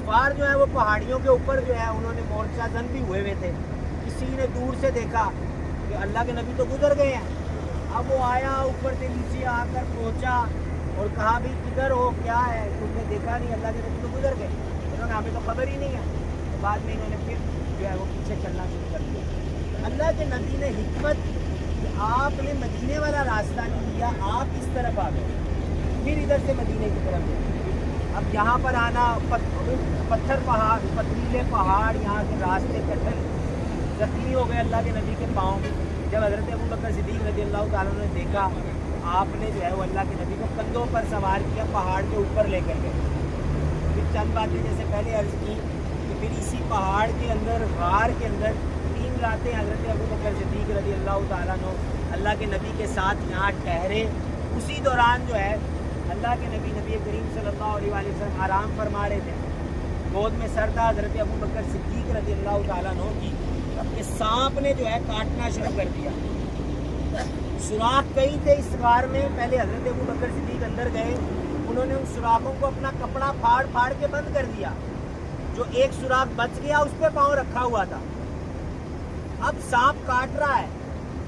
कुफार जो है वो पहाड़ियों के ऊपर जो है उन्होंने मोर्चा जन भी हुए थे। किसी ने दूर से देखा कि अल्लाह के नबी तो गुजर गए हैं। अब वो आया ऊपर से नीचे आकर पहुंचा और कहा भाई किधर हो, क्या है, तुमने देखा नहीं अल्लाह के नबी तो गुजर गए। उन्होंने हमें तो खबर ही नहीं है। तो बाद में इन्होंने फिर जो है वो पीछे चलना शुरू कर दिया। अल्लाह के नबी ने हिकमत कि आपने मदीने वाला रास्ता नहीं लिया, आप इस तरफ आ गए, फिर इधर से मदीने की तरफ गए। अब यहाँ पर आना पत्थर पहाड़, पथरीले पहाड़, यहाँ के रास्ते कटल जख्मी हो गए अल्लाह के नबी के पाँव। जब हज़रत अबू बकर सिद्दीक़ रज़ी अल्लाह ताला ने देखा, आपने जो है वो अल्लाह के नबी को कंधों पर सवार किया, पहाड़ के ऊपर लेकर गए। फिर चंद बातें जैसे पहले अर्ज़ की कि फिर इसी पहाड़ के अंदर, गार के अंदर 3 रातें हज़रत अबू बकर सिद्दीक़ रज़ी अल्लाह ताला ने अल्लाह के नबी के साथ यहाँ ठहरे। उसी दौरान जो है अल्लाह के नबी करीम सल्लल्लाहु अलैहि वसल्लम आराम फरमा रहे थे। गोद में सर था हज़रत अबू बकर सिद्दीक़ रज़ी अल्लाह ताला अन्हु की। अपने सांप ने जो है काटना शुरू कर दिया। सुराख कई थे इस गार में। पहले हज़रत अबू बकर सिद्दीक़ अंदर गए, उन्होंने उन सुराखों को अपना कपड़ा फाड़ फाड़ के बंद कर दिया। जो एक सुराख बच गया उस पर पाँव रखा हुआ था। अब सांप काट रहा है,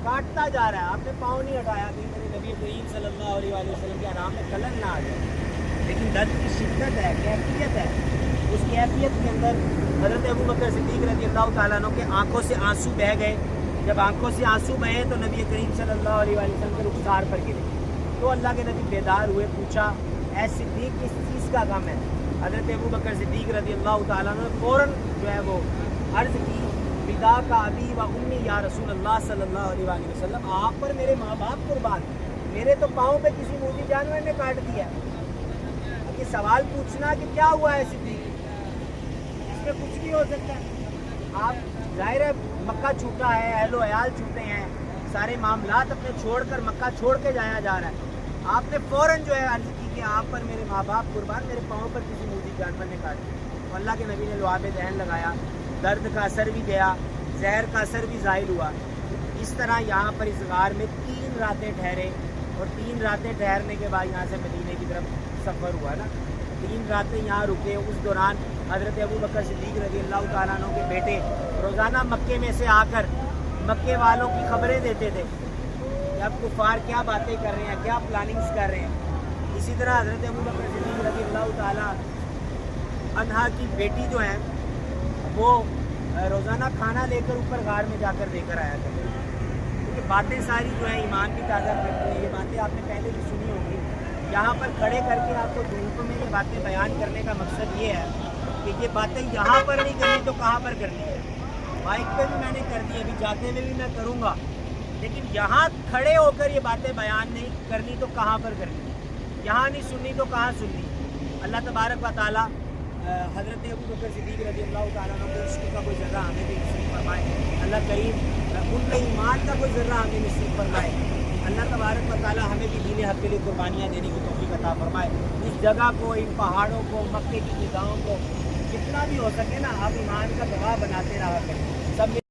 काटता जा रहा है, आपने पाँव नहीं हटाया कि मेरे नबी करीम सल्लल्लाहु अलैहि वसल्लम के आराम में खलल ना आ जाए। लेकिन दर्द की शिद्दत है, कैफियत है। उस कैफियत के अंदर हज़रत अबू बकर सिद्दीक़ रज़ी अल्लाह ताला अन्हु के आंखों से आंसू बह गए। जब आंखों से आंसू बहे तो नबी करीम सल्लल्लाहु अलैहि वसल्लम के रुखसार पर गिरे। तो अल्लाह के नबी बेदार हुए, पूछा ऐ सिद्दीक़ किस चीज़ का गम है। हज़रत अबू बकर सिद्दीक़ रज़ी अल्लाह ताला अन्हु ने फ़ौरन जो है वो अर्ज़ की, विदा का अबी व उम्मी या रसूल अल्लाह सल्लल्लाहु अलैहि वसल्लम, आप पर मेरे माँ बाप कुर्बान, मेरे तो पाँव पे किसी मोदी जानवर ने काट दिया। अब ये सवाल पूछना कि क्या हुआ है सिद्दीक़, इसमें कुछ भी हो सकता है। आप जाहिर है मक्का छूटा है, अहलो अयाल छूटे हैं, सारे मामलात अपने छोड़कर मक्का छोड़ के जाया जा रहा है। आपने फ़ौरन जो है अर्ज़ की कि आप पर मेरे माँ बाप कुर्बान, मेरे पाँव पर किसी मोदी जानवर ने काट दिया। तो अल्लाह के नबी ने लुआब दहन लगाया, दर्द का असर भी गया, जहर का असर भी ज़ाहिर हुआ। इस तरह यहाँ पर इस गार में 3 रातें ठहरे और 3 रातें ठहरने के बाद यहाँ से मदीने की तरफ सफ़र हुआ ना। 3 रातें यहाँ रुके। उस दौरान हज़रत अबू बकर सिद्दीक़ रज़ी अल्लाह ताला अन्हु के बेटे रोज़ाना मक्के में से आकर मक्के वालों की खबरें देते थे कि अब कुफ़ार क्या बातें कर रहे हैं, क्या प्लानिंग्स कर रहे हैं। इसी तरह हज़रत अबू बकर सिद्दीक़ रज़ी अल्लाह ताला अन्हा की बेटी जो है वो रोज़ाना खाना लेकर ऊपर गार में जाकर लेकर आया करते। क्योंकि बातें सारी जो है ईमान की ताज़ा करती हैं। ये बातें आपने पहले भी सुनी होंगी। यहाँ पर खड़े करके आपको धूप में ये बातें बयान करने का मकसद ये है कि ये बातें यहाँ पर नहीं करनी तो कहाँ पर करनी है। बाइक पे भी मैंने कर दी, अभी जाते में भी मैं करूँगा, लेकिन यहाँ खड़े होकर ये बातें बयान नहीं करनी तो कहाँ पर करनी, यहाँ नहीं सुननी तो कहाँ सुननी। अल्लाह तबारक व तआला हज़रत अबू बकर सिद्दीक़ रज़ी अल्लाह ताला अन्हु के इश्क़ का कोई ज़र्रा हमें भी नसीब फरमाए। अल्लाह करीम उनके ईमान का कोई ज़र्रा हमें नसीब फरमाए। अल्लाह तबारक व तआला हमें भी दीन हक़ के लिए कुर्बानियाँ देने की तौफ़ीक़ अता फरमाए। इस जगह को, इन पहाड़ों को, मक्के की फ़िज़ाओं को जितना भी हो सके ना, आप ईमान का गवाह बनाते रहा करें। सब